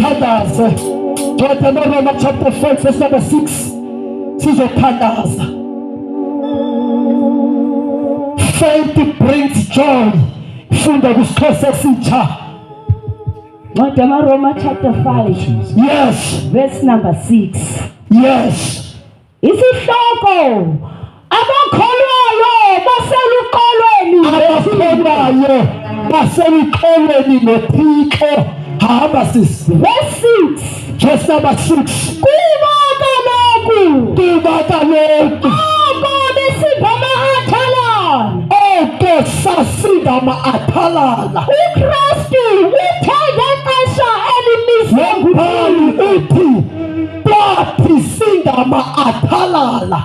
sizothandaza. Roma chapter 5 verse number 6. Sizothandaza. Faith brings joy. Funda kuSixhosa esitsha. Roma chapter 5. Yes. Verse number 6. Yes. Isihloko abakholwayo baseluqolweni noThixo. Hamba sisi. Verse 6. Verse number 6. Kuba kaloku sasinda ma-athalala. uKristu uthe ngexesha Lombhali uthi bathi sinda ma-athalala.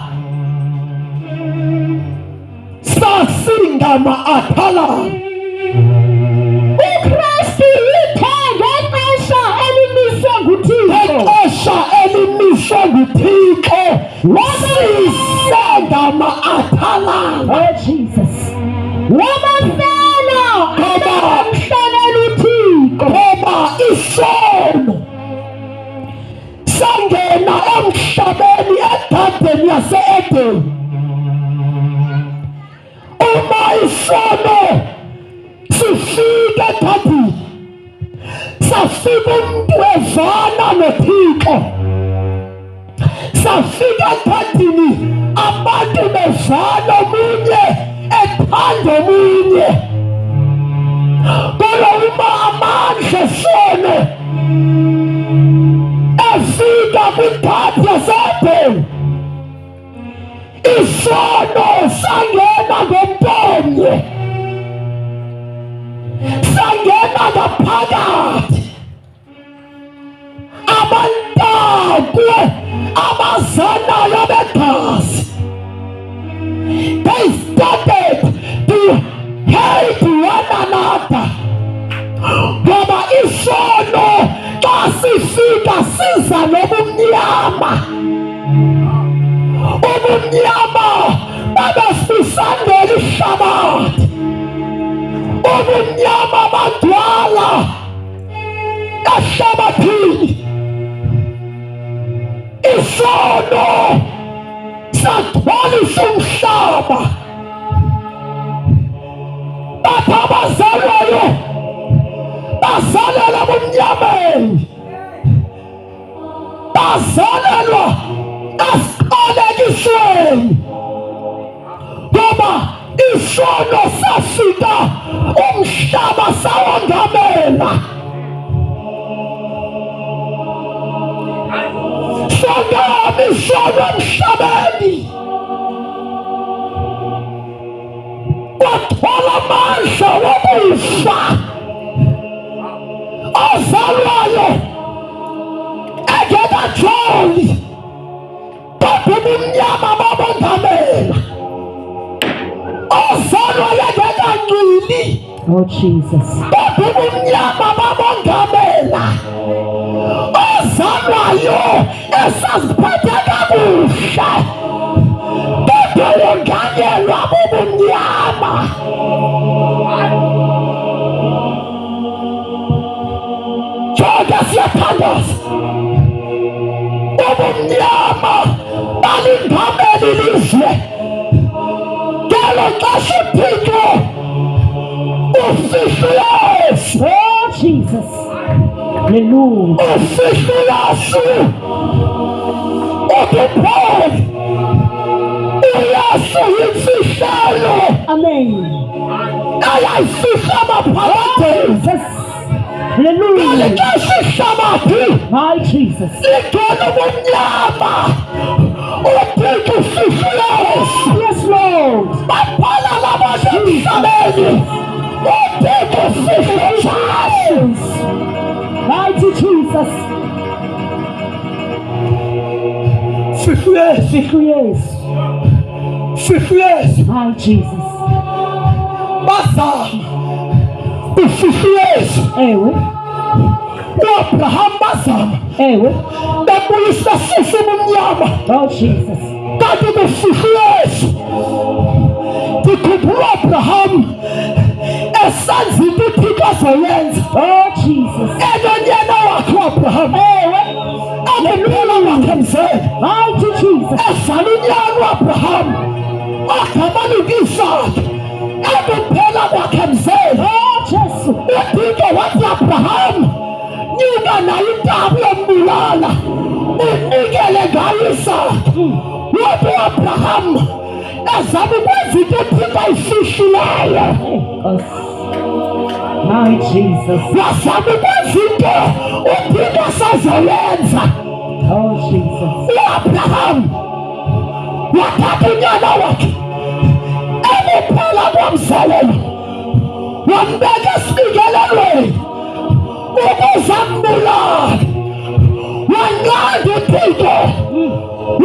Sasinda ma-athalala. uKristu uthe ngexesha elimiswe nguThixo. Ngexesha elimiswe nguThixo sisenda ma-athalala. Oh Jesus. Wabafela abamhlalela uThixo. Ngoba isono sangena emhlabeni egadeni yase-Edeni. Uma isono sifika egadini, safika umuntu evana noThixo, safika egadini abantu bevana omunye ethanda omunye. Kodwa uma amandla esono efika kwigadi yase-Edeni, isono sangena ngomponye, sangena ngaphakathi. Abantakwe abazanayo begazi, they started to hate one another. Ngoba isono xa sifika siza nobumnyama. Ubumnyama babesisandela ihlabathi. Ubumnyama bagcwala ehlabathini. Isono sagcwalisa umhlaba. Bathi abazalwayo bazalela ebumnyameni, bazalelwa esiqalekisweni. Ngoba isono safika umhlaba sawangamela. Sangami isono emhlabeni, wathola amandla wokufa. Ozalwayo engekajoli, kodwa ubumnyama babongamela. Ozalwayo engekangcili, Oh Jesus. kodwa ubumnyama babongamela. Ozalwayo esaziphethe kakuhle, kodwa wongangelwa bubumnyama. Jonke siyathandaza. Ubumnyama balingamela ilizwe. Ngelo xesha uThixo ufihla uYesu. Oh Jesus. Hallelujah. Ufihla uYesu. Uthi Paul, uYesu yimfihlelo Amen. ayayifihla amaphakade. Jesus. Hallelujah. Ngelixesha ihlabathi My Jesus. ligcwele ubumnyama, uThixo ufihla uYesu. Yes, Lord. Babhala labasemhlabeni, uThixo ufihla uYesu. Mighty Jesus. Fihla uYesu. Fihla uYesu. Fihla uYesu. My Jesus. Bazama ufihla uYesu. Ewe. uAbraham bazama Ewe. bebuyisa sisi ubumnyama, Oh Jesus. kanti kufihla uYesu. Ndikhumbula uAbraham esenza into uThixo azoyenza. Oh Jesus. Enonyena wakhe uAbraham wazala unyana uAbraham agamani Isaka ekuphela kwakhe mzela Jesu. uThixo wathi Abraham nyuka nayo intambo yombulala unikele ngayo Isaka. Wathi uAbraham ezama ukwenza into uThixo ayifihlileyo. My Jesus. Wazama ukwenza into uThixo asazoyenza. Oh Jesus. uAbraham wathatha unyana wakhe ekuphela kwamzalelo wambeka esibikelelweni ukuze ambulale. wanqanda uThixo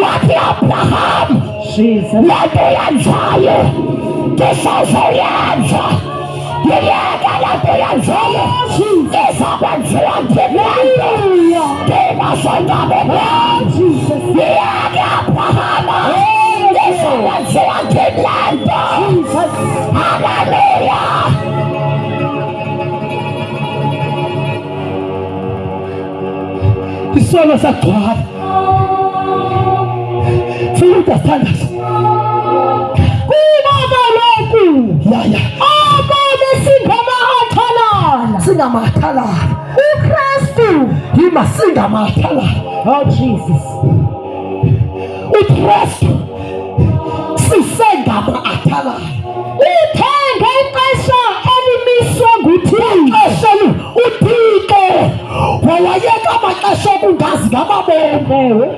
wathi Abraham, Jesus. le nto yenzayo ndisazoyenza. Yiyeke le nto yenzayo izakwenziwa ndimento ndingasonqabela. Jesus. Yiyeke Abraham izakwenziwa ndimento. Jesus. Haleluya. Isono sagcwala futhi asithandaza Kuba kaloku yaya abone singamathalana. singamathalala uKristu yima singamathalala. Oh Jesus. uKristu sisengamathalala. Uthenge ixesha elimiswe nguThixo. Eshelu uThixo wawayeka amaxesha okungazi ngamabomo Ewe.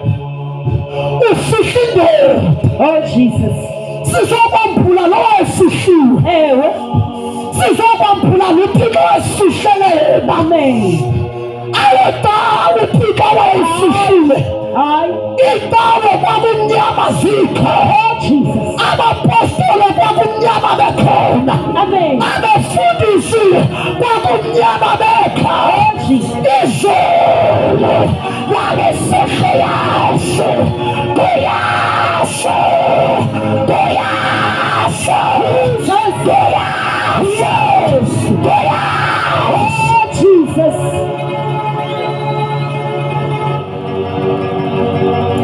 ufihla indoda. Oh Jesus. Sizokwamphula lowo efihliwe. Ewe. Sizokwamphula uThixo esifihlele yena. Amen. Ayetawo uThixo wayefihlile. Hayi. Indawo kwakumnyama zikho. Jesus. Abapostoli kwakumnyama bekhona. Amen. Abafundisi kwakumnyama bekho. Jesus. Izulu lalesehle yaso kuyaso kuyaso kuyaso kuyaso. Jesus.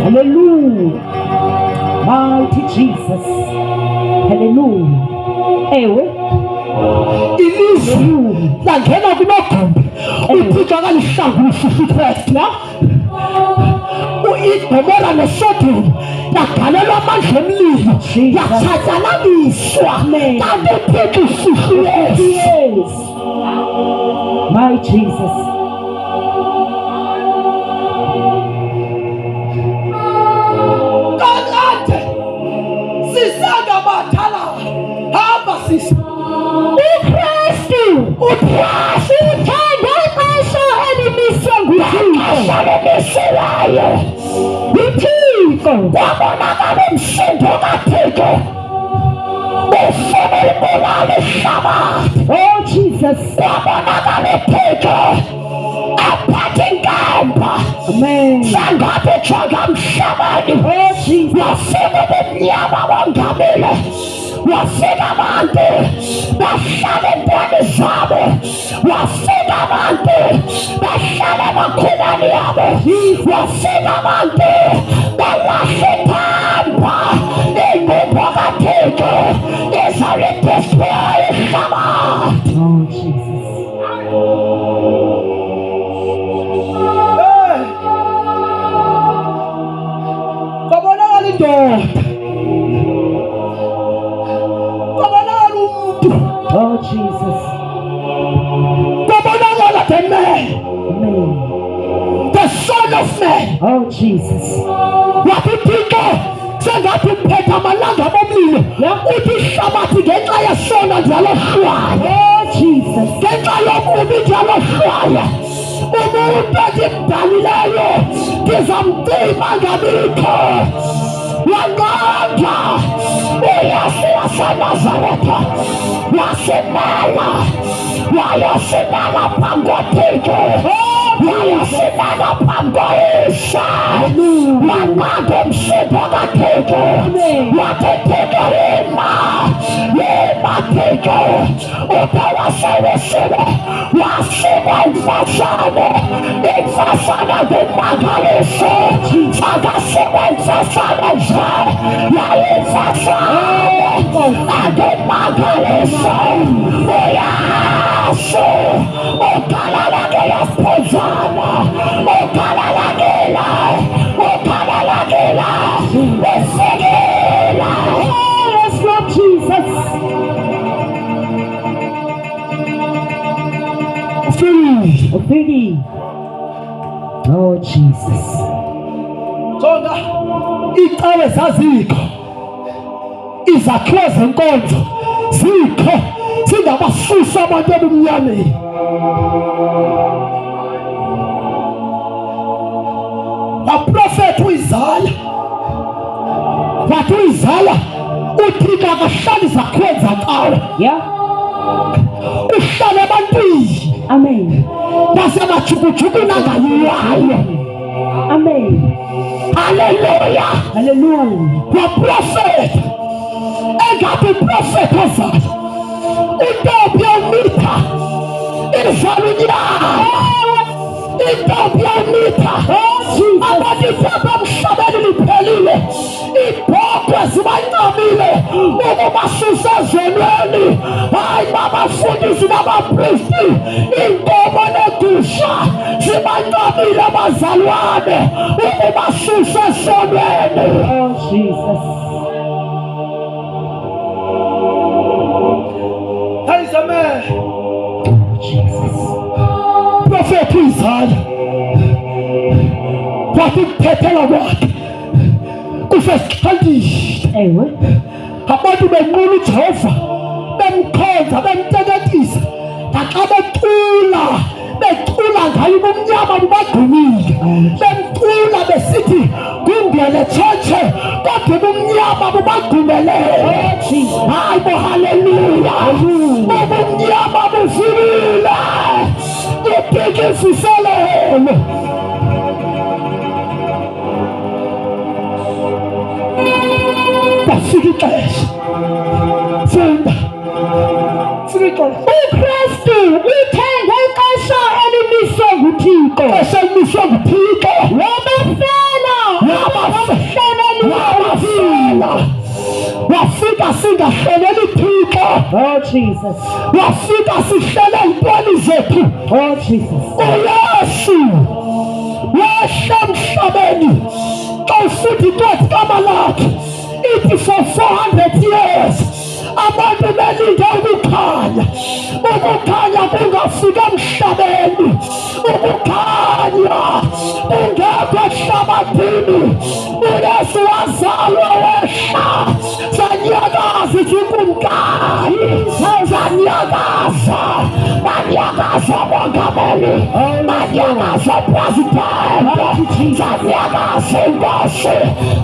Hallelujah. Mighty Jesus. Hallelujah. Ewe. Ilizwe langena kumagumbi uThixo akalihlangula uFufiphesta. uGomora noSodom yagalelwa amandla omlilo yatshatyalaliswa kanti uThixo ufihlile. Yes. My Jesus. Kakade sisengamathalala hamba sisi. uKristu uthenge ixesha elimiswe nguThixo. Asalemisiweyo uThixo kwabonakala umsindo kaThixo ufuna ibulala ihlabathi. Oh Jesus. Kwabonakala uThixo aphathe inkemba Amen. sengathi ejonga emhlabeni. Oh Jesus. wafika ubumnyama bongamile, wafika abantu bahlala entweni zabo, wafika abantu bahlala emakhumeni yabo, wafika abantu balahle phamba ingubo kaThixo izalidestroy ihlabathi. Oh Jesus. Kwabonakala indoda, kwabonakala umuntu, Oh Jesus. kwabonakala the man, Amen. the son of man. Oh Jesus. Wathi Thixo sengathi uphethe amalanga bomlilo, uthi ihlabathi ngenxa yesona ndiyalohlwaya, Oh Jesus. ngenxa yobubi ndiyalohlwaya. Umuntu endimdalileyo ndizamcima ngabikho. Wanqanda uYesu waseNazaretha wasimela wayosimela phambi koThixo. wayasimama pambaisha wangago mshipa kateke wateteke lima teke utawasewesile wasima mfasane mfasane vimagalise sagasime mfasane ze yali mfasane agimagalise uyasu ukalalagela spozana ukalalagela usigila. Yes, Lord Jesus. Ufili. Lord Jesus. Zonda icawe zazikho izakhiwo zenkonzo zikho zingabasusa abantu ebumnyameni. Waprofethi uyizala wathi uyizala uthika akahlali zakhiwo zakawe uhlale ebantwini. Amen. Nasemajukujukwini angayiwayo. Amen. Haleluya. Hallelujah. Waprofethi engathi profethi ozala intombi yomitha izala unyaka intombi yomitha abadipapa emhlabeni liphelile ibhokwe zibancamile ukubasusa ezonweni. Hayi babafundisi nabapristi inkomo negusha zibancamile abazalwane ukubasusa ezonweni. Oh Jesus. Praise the man. Jesus. Prophet uyizala wathi ukuphethela kwakhe kusesiqalile. Ewe. Abantu benqula uJehova bemkhonza bemteketisa naxa becula ngayo ubumnyama bubagqumile bemcula besithi kungele tshetshe kodwa ubumnyama bubagqumelele. Hayi bo haleluya ubumnyama buzilile ibhekisiselelo. Bafika ixesha funda fika uKristu uthenge ixesha elimiswe nguThixo. ixesha elimiswe nguThixo Wabafela wafika singahleleli Thixo. Oh Jesus. Wafika sihlele imponi zethu. Oh Jesus. uYesu wehla emhlabeni xa ufuthi incwadi kaMalaki ithi for 400 years abantu belinde ukukhanya kungafika emhlabeni, ukukhanya kungekho ehlabathini. uYesu wazalwa wehla zanyakaza izikumkani zanyakaza banyakaza mongameli banyakaza presidenti zanyakaza inkosi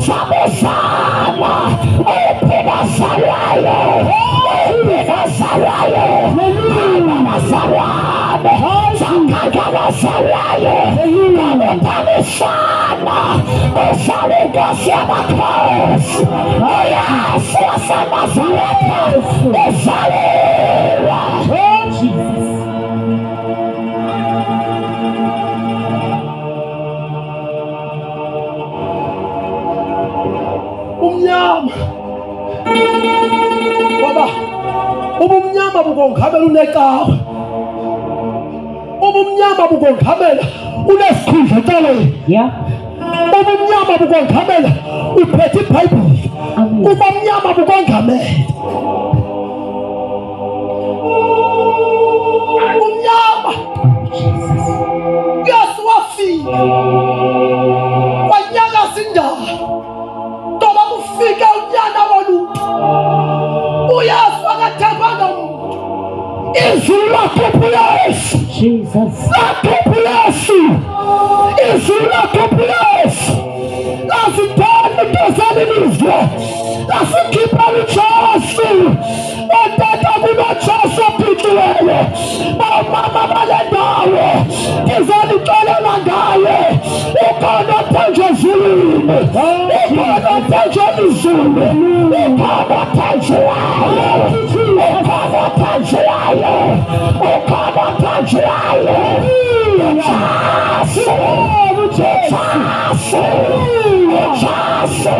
zabezala uphila zalwayo uphila zalwayo abazalwane zakhankana zalwayo abetanisana uzala inkosi yamakhosi uYesu waseNazaretha uzaliwe. Umnyama baba, ubumnyama bukongamela unekawe, ubumnyama bukongamela unesikhundla ecaweni. Ubumnyama bukongamela uphethe iBhayibheli, ubumnyama bukongamela umnyama. Yesu wafika wanyakaza indaba ngoba kufike unyana woluntu. uYesu akathembanga muntu, izulu lakhupha uYesu, lakhupha uYesu, izulu lakhupha uYesu, lasithanda intozana ilizwe, lasikhipha uJesu. Otata kunoJesu ophixiweyo, bomama bale ndawo ndizani sixolela ngaye ukhona othenjwe ezulwini, ukhona othenjwe elizweni, ukhona othenjiweyo, ukhona othenjiweyo, ukhona othenjiweyo. Uthase, uthase, uthase,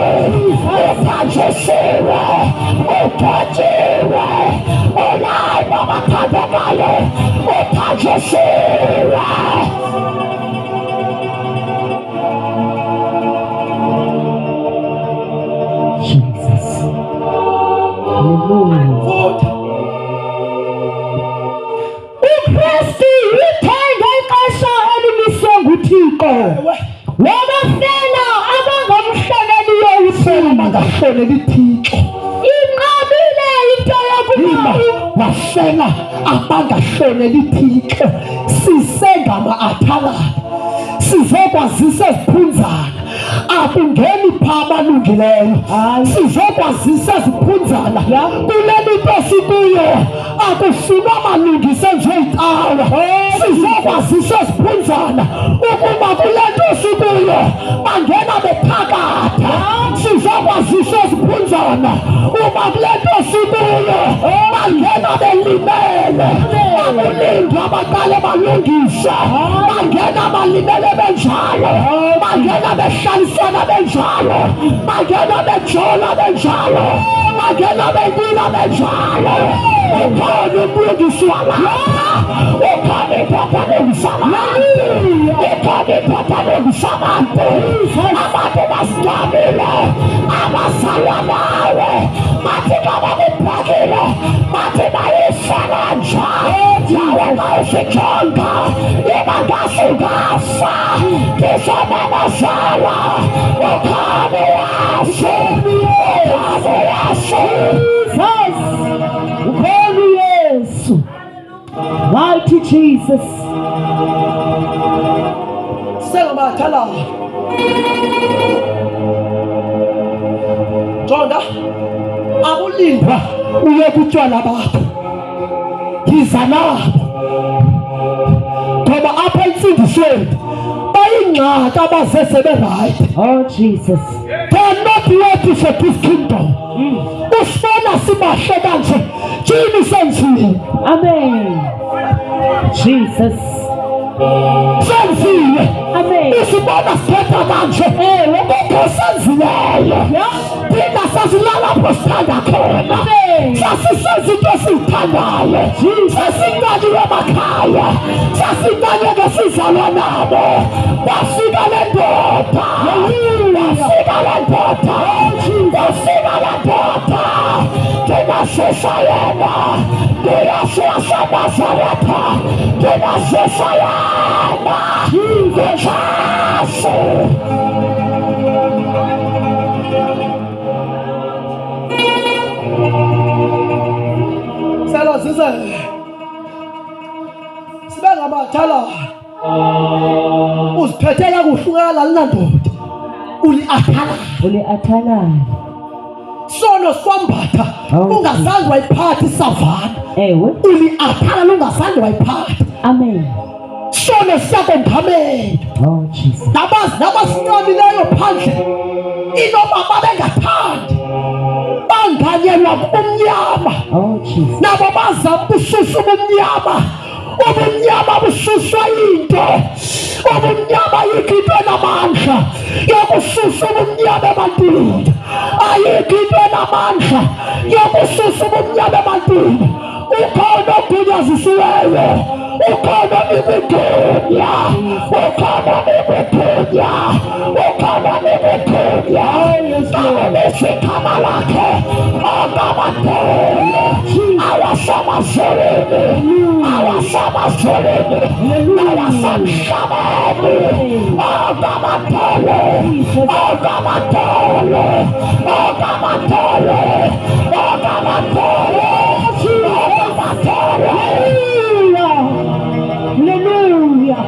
uthenjisiwe, uthathiwe, ulayi nabathandekayo, uthenjisiwe. Jesus. Hallelujah. uKristu ithenge ixesha elimiswe nguThixo wabafela abangamhloneliyo uThixo, abangahloneli Thixo. inqabile into yokuba wafela abangahloneli Thixo. Sisengama-athalala sizokwazisa eziphunzana, akungeni pha abalungileyo. Sizokwazisa eziphunzana kuleli nto sikuyo, akufunwa malungise njeyicawa. Sizokwazisa eziphunzana ukuba kule nto sikuyo bangena bephakatha. Sizokwazisa eziphunzana uba kule nto sikuyo bangena belimele. Akulindwa baqale balungise, bangena balimele benjalo, bangena behlalisana benjalo, bangena bejola benjalo, bangena benila benjalo. Ukhona umlungisi walapha, ukhona iphupha lungisa abantu, ukhona iphupha lungisa abantu. Abantu basicabile, abazalwa nawe, bathi babakubhakile, bathi bayisana njalo. Yawe ngawusijonga, ibangasukafa, ngizomemezela, ukhona uyazi, ukhona uyazi. Jesus. Ukhona uYesu. Mighty Jesus. Sengama-athalala. Jonga, akulindwa uye kutshwala bakho, yiza nabo, ngoba apha entsindisweni bayingxaki abaze seberayithi. Oh Jesus. They are not ready for this kingdom. Usifuna sibahle kanje, thini senzile? Amen. Jesus. Senzile. Amen. Usibona siphetha kanje, kukho senzileyo. Thina sasilala apho sithanda khona, sasisenza into esiyithandayo, sasingcaliwe emakhaya, sasingcaleke sizalwa nabo. Wafika le ndoda, wafika le ndoda, wafika le ndoda. Ndinasusa yena, ndiyasusa Nazaretha, ndinasusa yena, ngeJesu. Selazise sibe ngabathalala, uziphethe kakuhle ungakalali nandoda, uli-athalala. sono sikwambatha ungazange wayiphatha isavana, Ewe. uli-athalala ungazange wayiphatha. Amen. Sono siyakongamela Oh Jesus. nabasinqabileyo phandle, inoba babengathandi banganyelwa kubumnyama. Oh Jesus. Nabo bazama ubususa ubumnyama, ubumnyama bususwa yinto, ubumnyama yikho into enamandla yokususa ubumnyama ebantwini, ayikho into enamandla yokususa ubumnyama ebantwini. Ukhona ogunyazisiweyo, ukhona imigunya, ukhona imigunya, ukhona imigunya. Ngesigama lakhe ongabatele, awasamazoleni, awasamazoleni, awasamhlabeni, ongabatele, ongabatele, ongabatele, ongabatele. Hallelujah.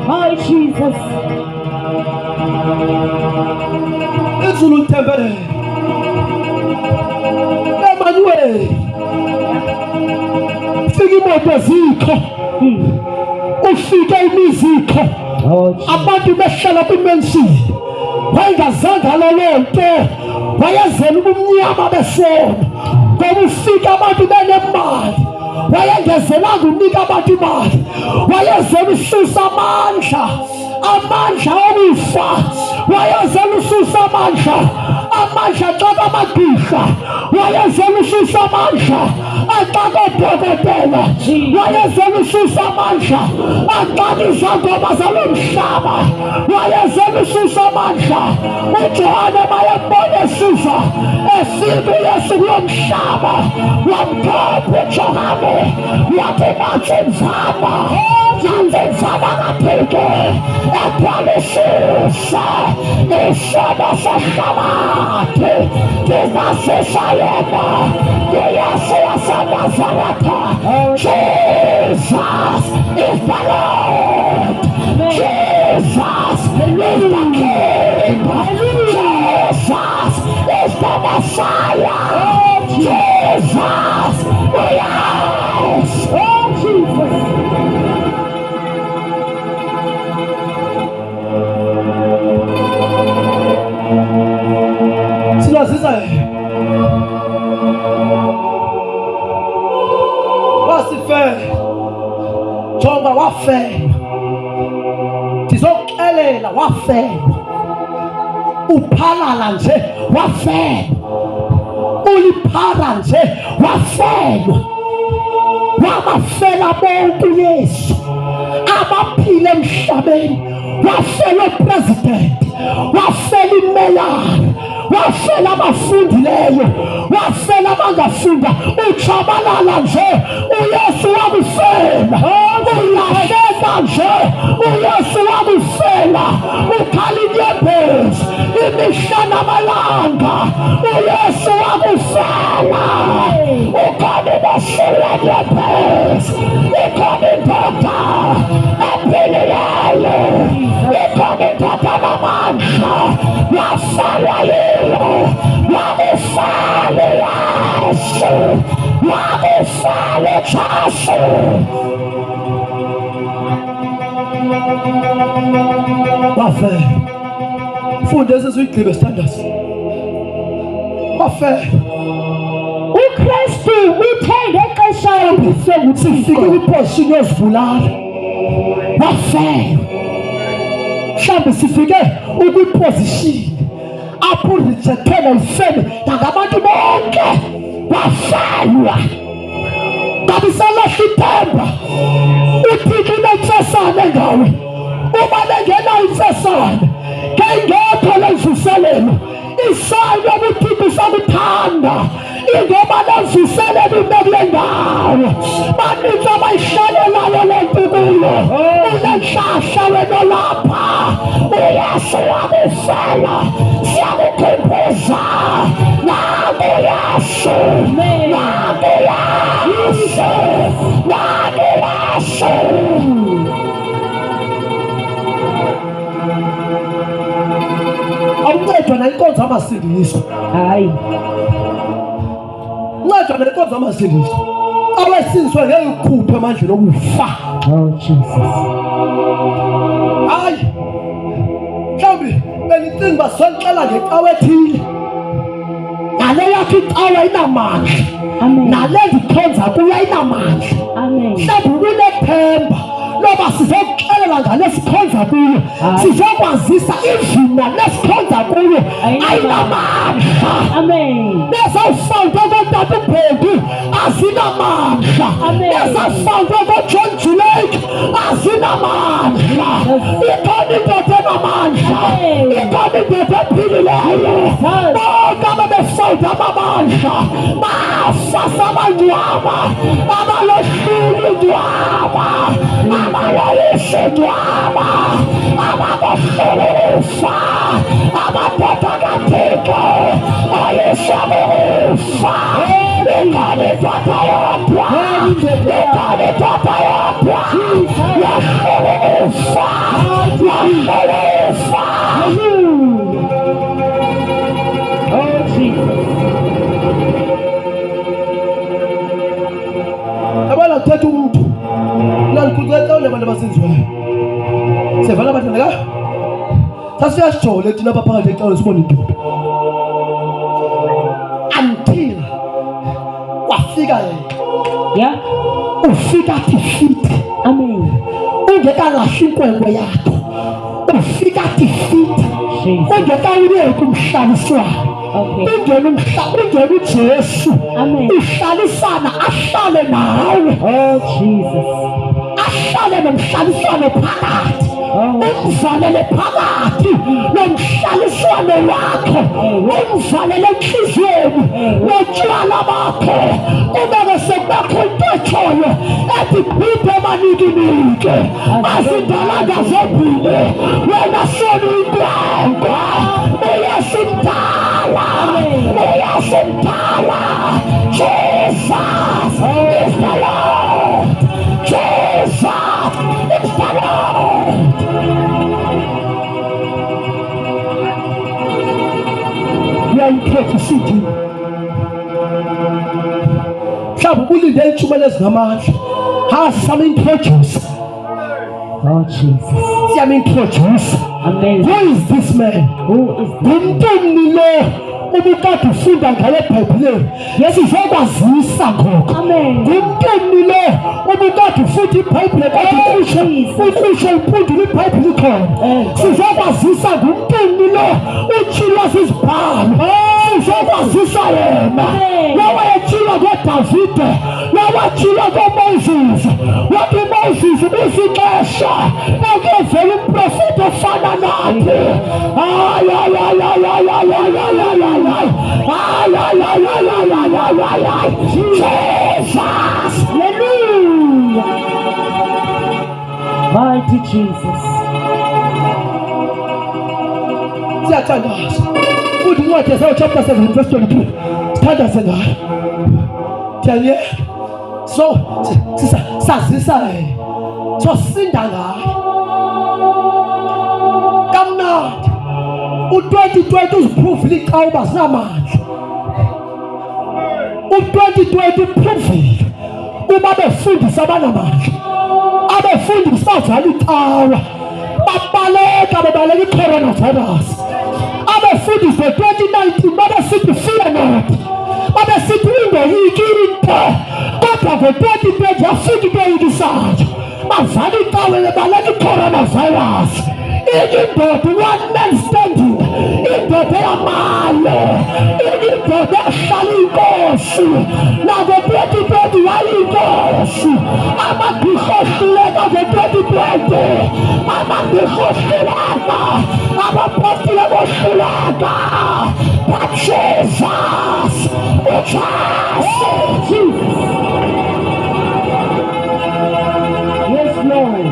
My Jesus. Izulu lithembele Emmanuel, fika imoto zikho, ufike imizikho Oh, Jesus. abantu behlala kwimensini wayengazanga loo nto wayezela ubumnyama besona ngoba ufike abantu benemali wayengezelanga unika abantu imali wayezela ususa amandla okufa wayezela ususa amandla axaka amagqirha wayezela ususa amandla axaka odokotela wayezela ususa amandla axaka izangoma zalo mhlaba wayezela ususa amandla uJohane mayembona esusa esibi Yesu kulo mhlaba wamkhapha uJohane wathi nathi nzama ngaphike ephalisisa isona sehlabathi ndingasishayeka kuYesu waseNazaretha. Jesus is the Lord. Jesus is the King. Jesus is the Messiah. Jesus, yes. Oh, Jesus. Sinazisa wasifela jonga wafela ndizokuxelela wafela uphalala nje wafela uliphala nje wafelwa wabafela bonke uYesu abaphile emhlabeni wafela upresident wafela imeyara wafela abafundileyo wafela abangafunda ujabalala nje uYesu wakufela ulahleka nje uYesu wakufela ukhala inyembezi imihla namalanga uYesu wakufela ukhona basela nyembezi ukhona indoda ephilileyo ukhona indoda namandla wafela wakufela Yesu wakufela Jesu. Wafela funda esizigqibe standards wafela uKristu uthe ngexesha sokuthi sifike kwiposition yozibulala wafela mhlawumbe sifike ukwiposition apho rejectela ifeme ngabantu bonke wafelwa kabisalahla ithemba uthixo unentesane ngawe uma bengenayo intesane ngengekho leziselelo isayino ubuthixo sakuthanda ingoba leziselelo imekule ngawe baninzi abayihlalelayo le nto kuyo unenhlahla wena lapha uYesu wakufela siyakukhumbuza naku Yesu naku Yesu naku Yesu. Awuncedwa nayinkonzo amasindiso hayi ncedwa nayinkonzo amasindiso awesindiswe ngeke ukhuphe emandleni okufa. Oh Jesus hayi mhlawumbe benicinga basonxela ngecawe ethile nale yakho icawe inamandla nale ndikhonza kuyo ayinamandla mhlawumbe unethemba loba sizokuxelela ngale sikhonza kuyo sizokwazisa ivina lesikhonza kuyo ayinamandla nezawufawunta koTata uBheki azinamandla nezawufawunta koJohn Juleke azinamandla ikhona indoda enamandla ikhona indoda ephilileyo bonke ababefawunta amamandla bafa sabangcwaba abalohlula ingcwaba abalayisha ingcwaba ababohlelufa ababhoda kaThixo ayishaba ufa ikhona indoda yodwa ikhona indoda yodwa yahlulufa yahlulufa. Oh Jesus abala kuthatha umuntu nalikucela abantu abasenziwayo sevala abathandeka sasiyasijole thina apha phakathi ecaweni sibone indoda until kwafika Yeah. ufika tifiti Amen. ungekalahli inkwenkwe yakho ufika tifiti Jesus. ungekawuyeki umhlaliswano Okay. ungena uJesu Amen. uhlalisana ahlale nawe Oh, Jesus. ahlale nomhlaliswano phakathi Oh, umvalele phakathi nomhlaliswano wakho umvalele enhliziyweni notshwala bakho kubeke sekubakho into etshoyo ethi bhibhe manikinike azindalanga zombili wena sona uyinkwankwa uyasimdala uyasimdala Jesus is the Lord Jesus is the Lord. Uyayikhetha isithi mhlawumbe ulinde iy'tshumela ezingamandla siyam-introduce oh, Jesus. siyam-introduce. Amen. Who is this man? Who is ngumntuni lo ubukade ufunda ngaye ebhayibhileni sizokwazisa ngoku Amen. ngumntuni lo ubukade ufunda ibhayibhile ukusho upundula ibhayibhile khona sizokwazisa ngumntuni lo utshilwa zizibhalo sizokwazisa yena lowo etshilwa ngoDavide lowo etshilwa ngoMoses wathi uMoses ubusixesha ekuvela umprofeti ofana nathi Jesus. Hallelujah. Mighty Jesus. Siyathandaza futhi incwadi yaseyo chapter 7 verse 22 sithandaze ngayo thanye so sazisa so sinda ngayo kamnandi u2020 uziprove iqawuba zinamandla u2020 uprove uma befundisa abanamandla abefundisi bavala iqawa babaleka i-coronavirus abefundisi ngo-2019 babesithi fear not babesithi ungoyiki into kodwa ngo-2020 yafika into eyikisayo bavala iqawa bebaleka i-coronavirus indoda one man standing indoda eyamalo indoda ehlala inkosi nako-2020 yayinkosi amabhisho ohluleka ngo-2020 amabhisho ohluleka abapostile bohluleka but Jesus Yes, Lord.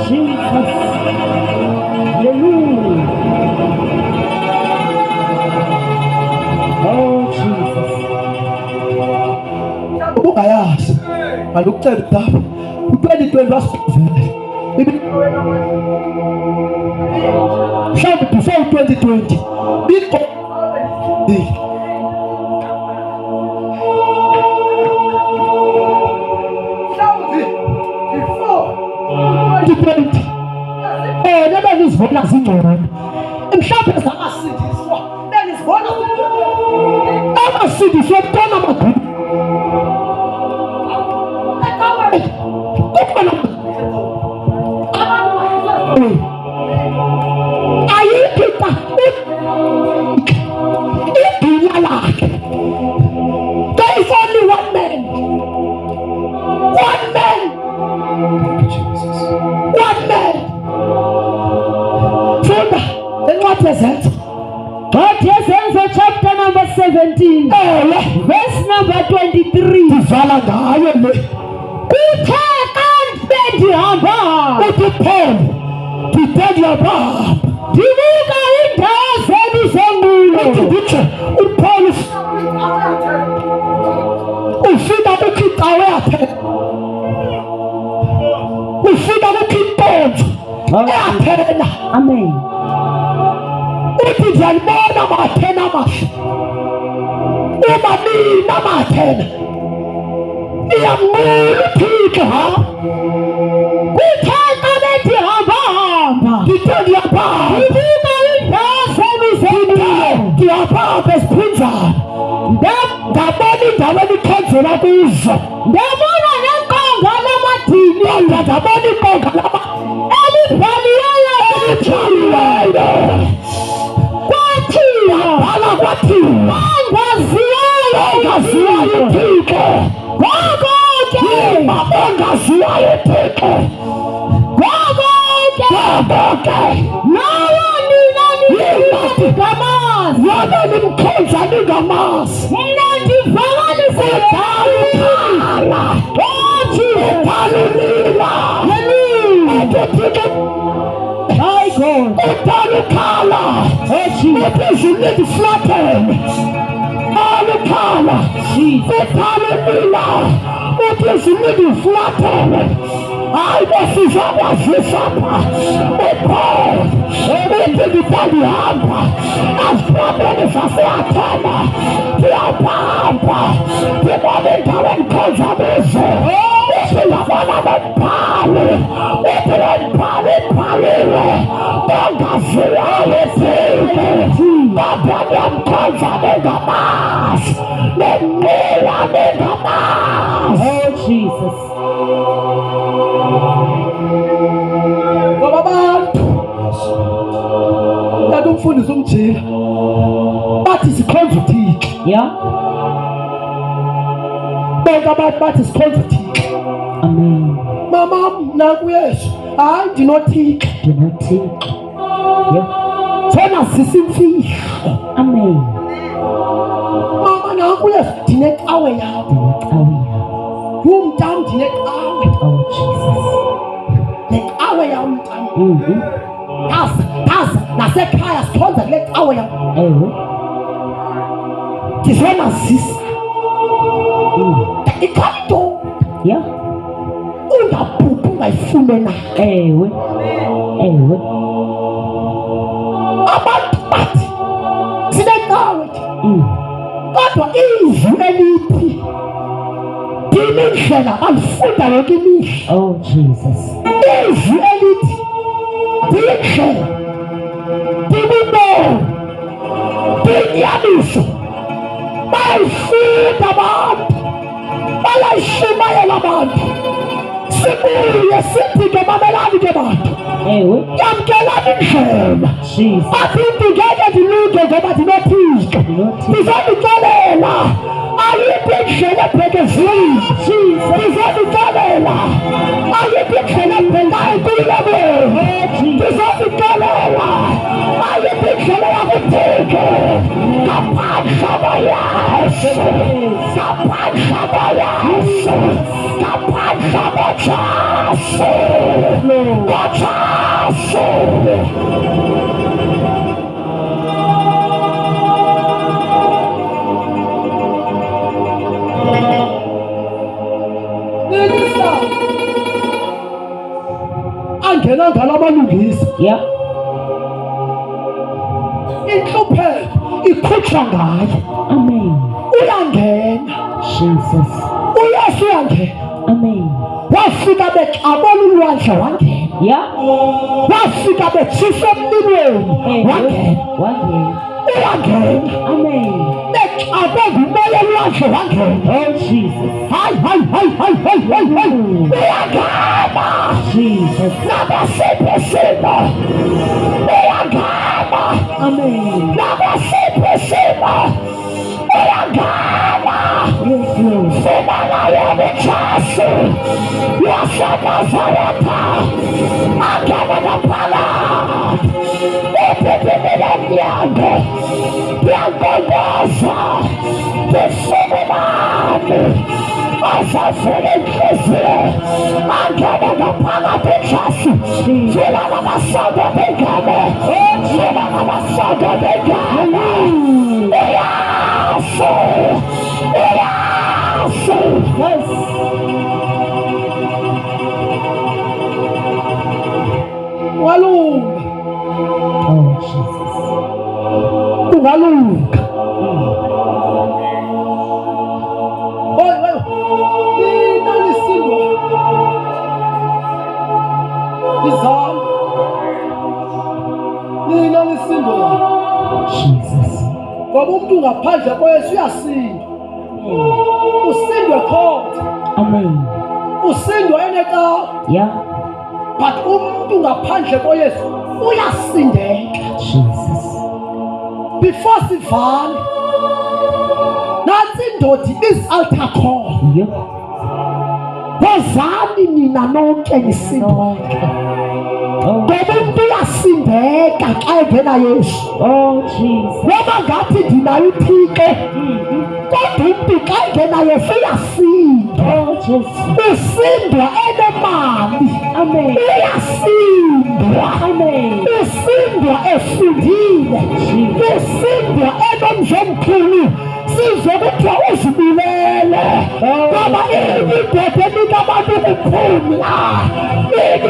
Jesus. Hallelujah. Oh, Jesus. ungayazi ngalokucela udaba u2020 wasivela mhlawumbe before u2020 benizibona zingcono mhlawumbe zamasindiswa benizibona amasindiswa kutona amagugu ayikita idunya lakhe. There is only one man. One man. One man. Funda encwadi ezenzo. God Ezenzo chapter number 17. Verse number 23. Sivala ngayo le. Uthe kanti bendihamba. Uthi Paul ndidendihamba. Ndibuka indawo zenu zonqulo. Uthi uPaul ufika kukho yakhe. Ufika kukho intonzo yaphela. Amen. Uthi ndiyalibona mathena amahle uma nina mathena iyamnqula uthixo kuthe xa bedihamba-hamba ndithe ndiyaphaa ndibuka iindawo zenu zempilo ndiyaphaa besiphinzana ndabona indawo enikhonzela kuzo ndabona nenkonga lamadini ndabona inkonga elibhaliweyo kwathiwa bhala kwathiwa ongaziwayo ongaziwayo uthixo ngoko ke ongaziwayo uthixo ngoko ke lowo nina ningamazi yona nimkhonza ningamazi mna ndivakalise udala udalulila My God. udalukhala uphezulile flatten alukhala udalulila uphezulile flatten hayi besizawazisa pha upaul uthi nditandihamba aziphameni zaseathena ndiyabamba ndibona indawo endikhonza kuzo uthi ndabona nombhali uthi nombhali ibhaliwe ongaziwayo thixo kodwa ndiyamkhonza ningamazi nenqula ningamazi. Oh Jesus. Ngoba abantu kanti umfundisi umjila bathi sikhonza uthixo Yeah. bonke abantu bathi sikhonza uthixo Amen. mamam naku yesu hayi ndinothixo Ndinothixo. Yeah. thena sisimfihlo Amen. mama naku yesu ndinecawe yam Ndinecawe yam. umntam ndinecawe Oh Jesus. necawe yam mntam Mhm. taza nasekhaya sikhonza kule cawe yam Ewe. ndizona zisa ikhalito Yeah. ungabhubhi ungayifumena Ewe. Ewe. abantu bathi sinecawe kodwa izwi elithi ndini indlela balifunda yonke imihla Oh Jesus. izwi elithi ndindlela ndimibono ndinyaniso bayayifunda abantu bayayishumayela abantu sibuye sithi ke mamelani ke bantu Ewe. yamkelani indlela Jesus. aphinde ngeke ndilunge ngoba ndinothixo ndizondixelela ayiphi indlela ebhekezile ndizondixelela ayiphi indlela ebhengayo kulebeni ndizondixelela ayiphi indlela yakuthixo ngaphandle kwayesu ngaphandle kwayesu ngaphandle kwajesu kwajesu. angena ngala amalungisa Yeah. intlupheko ikhutshwa ngaye Amen. uyangena Jesus. uyesu uyangena Amen. wafika bexabona ulwandle wangena Yeah. wafika betshisa emlilweni wangena Wangena. uyangena Amen. bexabe ngumoya olwandle wangena Oh Jesus. hayi uyangena Jesus. nabasiphi isimo uyangena Amen. nabasiphi isimo uyangena Yes, Lord. Fumana yona Jesu yaseNazaretha angene ngaphakathi ephephemela emnyango ndiyankongoza ndifumane azavule inhliziyo angene ngaphakathi Jesu vula ngamasondo bengene vula ngamasondo bengene uyasu yes. Walunga. Oh Jesus. Ungalunga. Oy, uyasindwa. Jesus. Ngoba umuntu ngaphandle koyesu uyasindwa. Usindwe khona. Amen. Usindwa eneka. Yeah. But umuntu ngaphandle koyesu uyasindeka. Jesus. Before sivale nansi indoda is-altar call. Yep. Wozani nina nonke nisindwa. Ngoba umuntu uyasindeka xa engena Yesu. Oh Jesus. Noma ngathi ndinayo uthixo kodwa umuntu xa engena Yesu uyasinda. Oh Jesus. Usindwa enemali. Amen. Uyasindwa. Amen. Usindwa efundile. Usindwa enomzomkhulu. Sizwe kuthiwa uzibulele. Ngoba indoda enika abantu ukuphumla.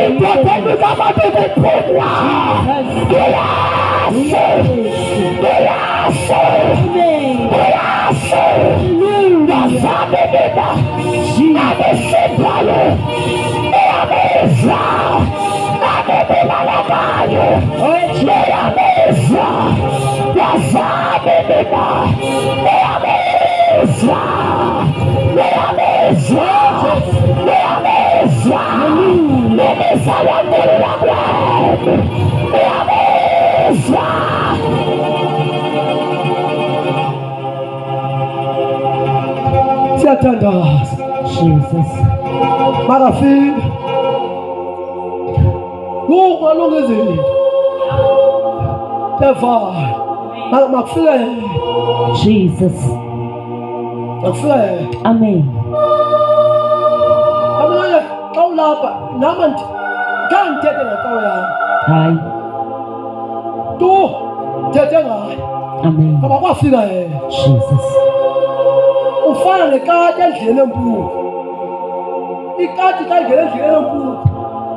Indoda enika abantu ukuphumla. Uyase. Ngazame mina. Nabesindwayo. Uyamezwa. Nabebelalakayo. Uyamezwa. Ngazame mina. Uyamezwa. Nemizayandela kwenu. Uyamezwa. Siyathandaza. Jesus. Makafika. Kungalunga izinto. Tevana. Makufika yena. Jesus. Makufika yena. Amen. Amanye xa ulapha nama ngithethe ngenkawu yami. Hayi. Tu thethe ngayo. Amen. Ngoba kwafika yena. Jesus. Ufana nekati endleleni empuku. Ikati xa ingena endleleni empuku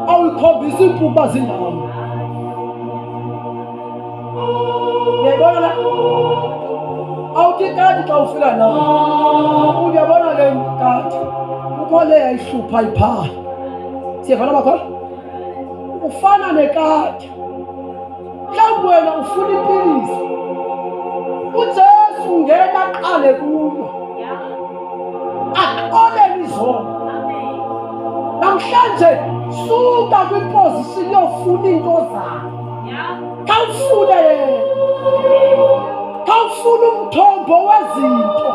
awuyikhombisa impuku uba zindawo. Uyayibona la? Awuthi ikati xa ufika nayo. Uyabona le kati. Kukho le yayihlupha iphaa. Siyavana bakhona? Ufana nekati. Mhlawumbi wena ufuna impiliso. uJesu ungena aqale kuyo. Aqole izona. Namhlanje suka kwiposition yofuna into zakho. Khawufune yena. Khawufuna umthombo wezinto.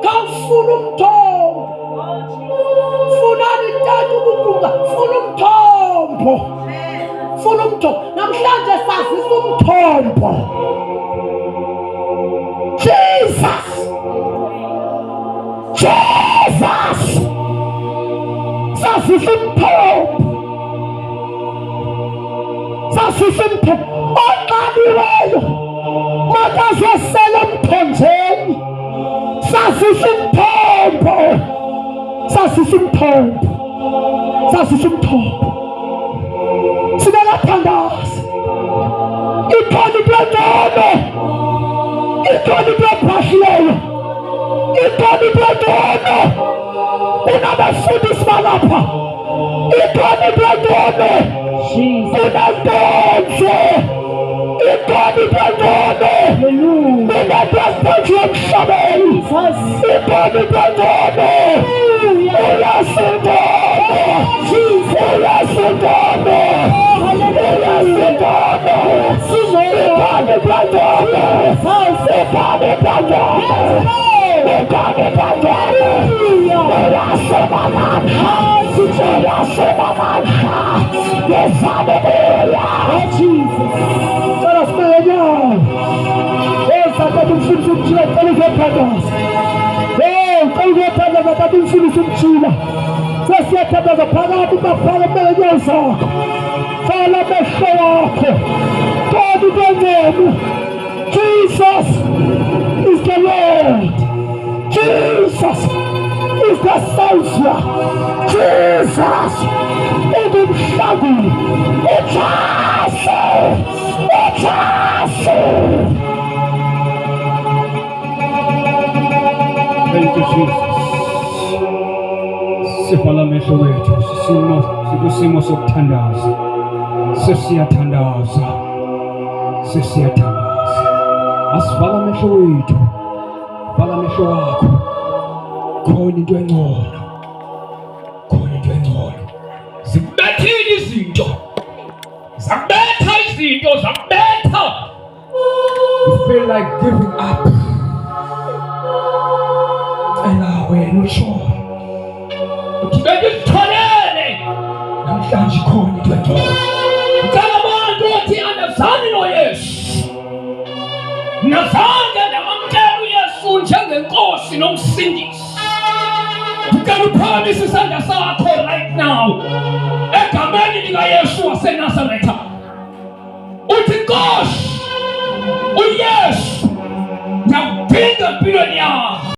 Khawufuna umthombo. Funani intathu ukuguga. Funa umthombo. Funa umthombo. Namhlanje sazisa umthombo. Jesus. Jesus. Sazisa umthombo. Sazisa umthombo. Oqaliweyo. Makazosela emthonjeni. Sazisa umthombo. Sazisa umthombo. Sazisa umthombo. Singalathandaza. Ikhona into engcono. Ikhona into ephahlileyo. Ikhona into engcono. Unabafundisi balapha. Ikhona into engcono. Unantonze. Ikhona into engcono. Unabafundisi emhlabeni. Ikhona into engcono. Uyasindana. Uyasindana. Uyasindana. Ikhona into sesiyathandaza phakathi baphakemele zakho. Vala amehlo wakho. Khona into engcono. Jesus is the Lord. Jesus is the Savior. Jesus ungumhlanguli. Uthase. Uthase. Thank you, Jesus. Sivala amehlo wethu sisimo sikusimo sokuthandaza. Sesiyathandaza. Sisiyathandaza. Asivala amehlo wethu. Vala amehlo wakho. Khona into engcono. Khona into engcono. Zibethile izinto. Zabetha izinto, zabetha. You feel like giving up. Cela wena ushona. Uthibeke isitholele. Namhlanje khona into engcono. Ngicela abantu othi andazani noYesu. Nazange ndamamkela uYesu njengenkosi nomsindisi. Ngicela uphakamisa isandla sakho right now. Egameni likaYesu waseNazaretha. Uthi Nkosi, uYesu, ngiyakudinga empilweni yakho.